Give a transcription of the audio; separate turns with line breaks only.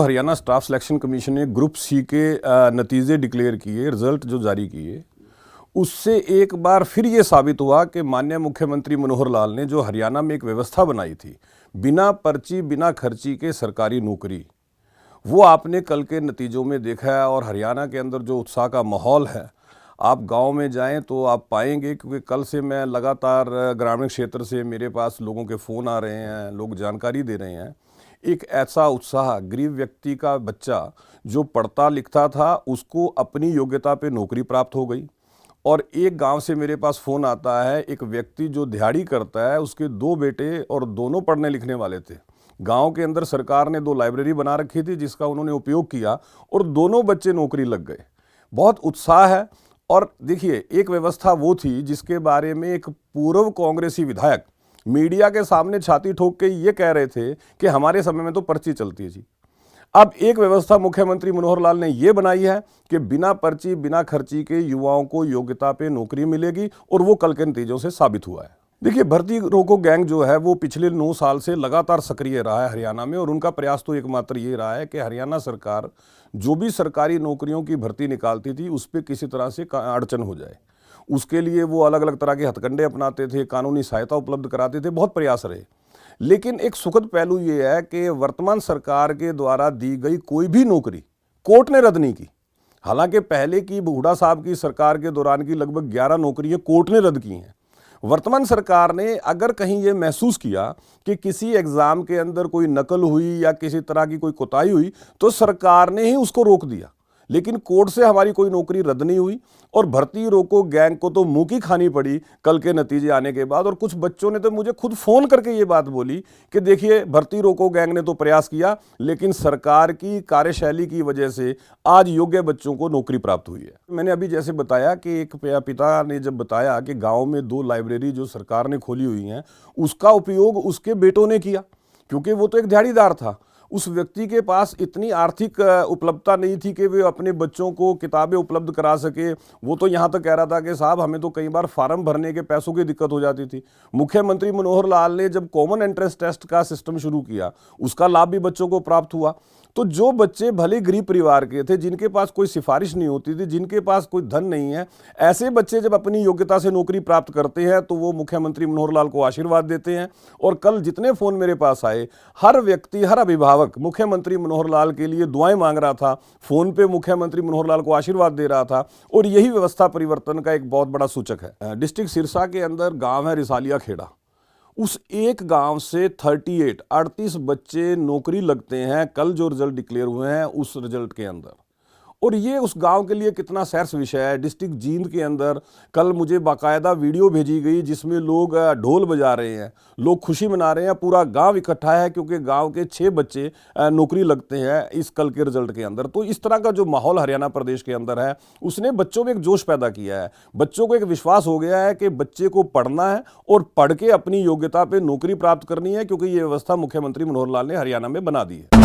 जो Haryana staff selection commission ने group C के नतीजे डिक्लेयर किए, रिजल्ट जो जारी किए, उससे एक बार फिर ये साबित हुआ कि माननीय मुख्यमंत्री मनोहर लाल ने जो हरियाणा में एक व्यवस्था बनाई थी, बिना पर्ची बिना खर्ची के सरकारी नौकरी, वो आपने कल के नतीजों में देखा है। और हरियाणा के अंदर जो उत्साह का माहौल है, आप गांव में जाएं तो आप पाएंगे, क्योंकि कल से मैं लगातार ग्रामीण क्षेत्र से मेरे पास लोगों के फ़ोन आ रहे हैं, लोग जानकारी दे रहे हैं। एक ऐसा उत्साह, गरीब व्यक्ति का बच्चा जो पढ़ता लिखता था, उसको अपनी योग्यता पे नौकरी प्राप्त हो गई। और एक गांव से मेरे पास फ़ोन आता है, एक व्यक्ति जो दिहाड़ी करता है, उसके 2 बेटे और दोनों पढ़ने लिखने वाले थे। गांव के अंदर सरकार ने 2 लाइब्रेरी बना रखी थी, जिसका उन्होंने उपयोग किया और दोनों बच्चे नौकरी लग गए। बहुत उत्साह है। और देखिए, एक व्यवस्था वो थी जिसके बारे में एक पूर्व कांग्रेसी विधायक मीडिया के सामने छाती ठोक के ये कह रहे थे कि हमारे समय में तो पर्ची चलती है जी। अब एक व्यवस्था मुख्यमंत्री मनोहर लाल ने ये बनाई है कि बिना पर्ची बिना खर्ची के युवाओं को योग्यता पे नौकरी मिलेगी, और वो कल के नतीजों से साबित हुआ है। देखिए, भर्ती रोको गैंग जो है वो पिछले 9 साल से लगातार सक्रिय रहा है हरियाणा में, और उनका प्रयास तो एकमात्र ये रहा है कि हरियाणा सरकार जो भी सरकारी नौकरियों की भर्ती निकालती थी, उस पर किसी तरह से अड़चन हो जाए। उसके लिए वो अलग अलग तरह के हथकंडे अपनाते थे, कानूनी सहायता उपलब्ध कराते थे, बहुत प्रयास रहे। लेकिन एक सुखद पहलू ये है कि वर्तमान सरकार के द्वारा दी गई कोई भी नौकरी कोर्ट ने रद्द नहीं की। हालांकि पहले की हुड्डा साहब की सरकार के दौरान की लगभग 11 नौकरियां कोर्ट ने रद्द की हैं। वर्तमान सरकार ने अगर कहीं ये महसूस किया कि किसी एग्जाम के अंदर कोई नकल हुई या किसी तरह की कोई कोताही हुई, तो सरकार ने ही उसको रोक दिया। लेकिन कोर्ट से हमारी कोई नौकरी रद्द नहीं हुई, और भर्ती रोको गैंग को तो मुंह की खानी पड़ी कल के नतीजे आने के बाद। और कुछ बच्चों ने तो मुझे खुद फोन करके ये बात बोली कि देखिए, भर्ती रोको गैंग ने तो प्रयास किया, लेकिन सरकार की कार्यशैली की वजह से आज योग्य बच्चों को नौकरी प्राप्त हुई है। मैंने अभी जैसे बताया कि एक पिता ने जब बताया कि गाँव में 2 लाइब्रेरी जो सरकार ने खोली हुई हैं, उसका उपयोग उसके बेटों ने किया, क्योंकि वो तो एक दिहाड़ीदार था। उस व्यक्ति के पास इतनी आर्थिक उपलब्धता नहीं थी कि वे अपने बच्चों को किताबें उपलब्ध करा सके। वो तो यहाँ तक कह रहा था कि साहब, हमें तो कई बार फार्म भरने के पैसों की दिक्कत हो जाती थी। मुख्यमंत्री मनोहर लाल ने जब कॉमन एंट्रेंस टेस्ट का सिस्टम शुरू किया, उसका लाभ भी बच्चों को प्राप्त हुआ। तो जो बच्चे भले गरीब परिवार के थे, जिनके पास कोई सिफारिश नहीं होती थी, जिनके पास कोई धन नहीं है, ऐसे बच्चे जब अपनी योग्यता से नौकरी प्राप्त करते हैं तो वो मुख्यमंत्री मनोहर लाल को आशीर्वाद देते हैं। और कल जितने फोन मेरे पास आए, हर व्यक्ति, हर अभिभावक मुख्यमंत्री मनोहर लाल के लिए दुआएं मांग रहा था, फोन पे मुख्यमंत्री मनोहर लाल को आशीर्वाद दे रहा था। और यही व्यवस्था परिवर्तन का एक बहुत बड़ा सूचक है। डिस्ट्रिक्ट सिरसा के अंदर गांव है रिसालिया खेड़ा, उस एक गांव से 38 बच्चे नौकरी लगते हैं कल जो रिजल्ट डिक्लेयर हुए हैं उस रिजल्ट के अंदर। और ये उस गांव के लिए कितना सैर्स विषय है। डिस्ट्रिक्ट जींद के अंदर कल मुझे बाकायदा वीडियो भेजी गई जिसमें लोग ढोल बजा रहे हैं, लोग खुशी मना रहे हैं, पूरा गांव इकट्ठा है, क्योंकि गांव के 6 बच्चे नौकरी लगते हैं इस कल के रिजल्ट के अंदर। तो इस तरह का जो माहौल हरियाणा प्रदेश के अंदर है, उसने बच्चों में एक जोश पैदा किया है। बच्चों को एक विश्वास हो गया है कि बच्चे को पढ़ना है और पढ़ के अपनी योग्यता पर नौकरी प्राप्त करनी है, क्योंकि ये व्यवस्था मुख्यमंत्री मनोहर लाल ने हरियाणा में बना दी है।